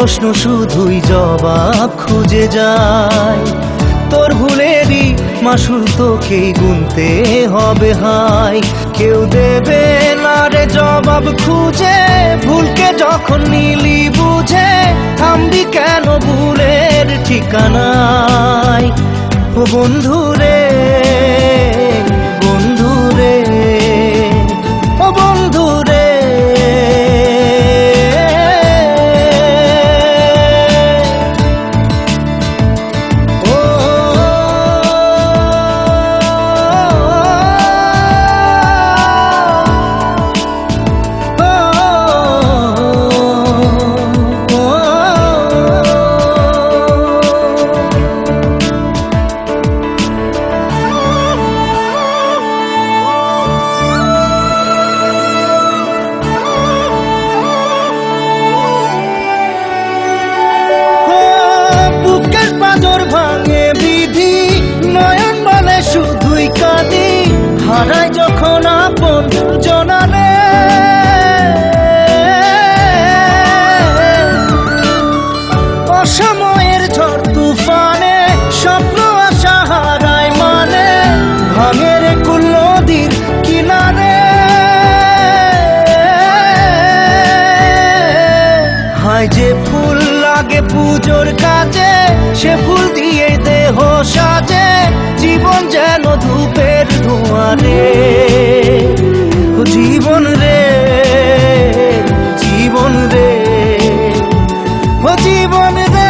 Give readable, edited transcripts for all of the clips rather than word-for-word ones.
প্রশ্ন শুধুই জবাব খুঁজে যায়। তোর ভুলেরই মাসুল তোকেই গুনতে হবে হাই। কেউ দেবে না রে জবাব খুঁজে, ভুলকে যখন নিলি বুঝে থামবি কেন ভুলের ঠিকানায়। ও বন্ধু রে, বন্ধু রে, ও বন্ধু রে। ভাঙে বিধি নয়ন বলে শুধুই কাঁদি, হারায় যখন আপন জনানে। অসময়ের ঝড় তুফানে স্বপ্ন আশা হারায় মানে, ভাঙের কুল নদীর কিনারে। হায় যে ফুল লাগে পুজোর কাজে, সে ফুল দিয়ে দেহ সাজে, জীবন যেন ধূপের ধোঁয়ারে। জীবন রে, জীবন রে, ও জীবন রে।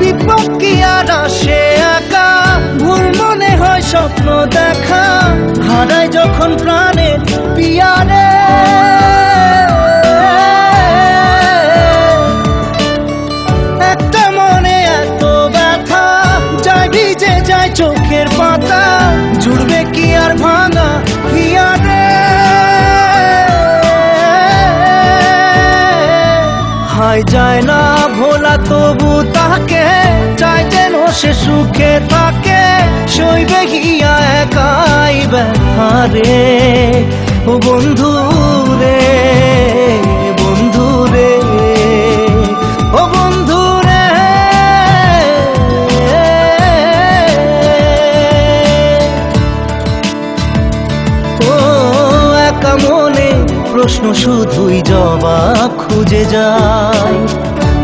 বিপদ কি আর আসে একা, ভুল মনে হয় স্বপ্ন দেখা, হারায় যখন প্রাণের পিয়ারে। একটা মনে এত ব্যথা, যায় ভিজে যায় চোখের পাতা, জুড়বে কি আর ভাঙা হিয়ারে। হায় যায় না ভোলা তবু তাকে, চাই যেন সে সুখে থাকে, সইবে গিয়া একাই ব্যথারে। ও বন্ধু রে, বন্ধু রে, ও বন্ধু রে। ও একা মনে প্রশ্ন শুধুই জবাব খুঁজে যায়।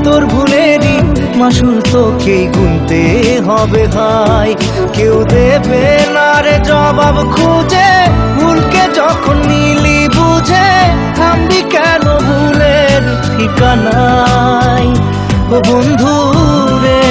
তোর ভুলেরই মাসুল তোকেই গুনতে হবে ভাই। কেউ দেবে না রে জবাব খুঁজে, ভুলকে যখন নিলি বুঝে থামবি কেন ভুলের ঠিকানায়। ও বন্ধু রে।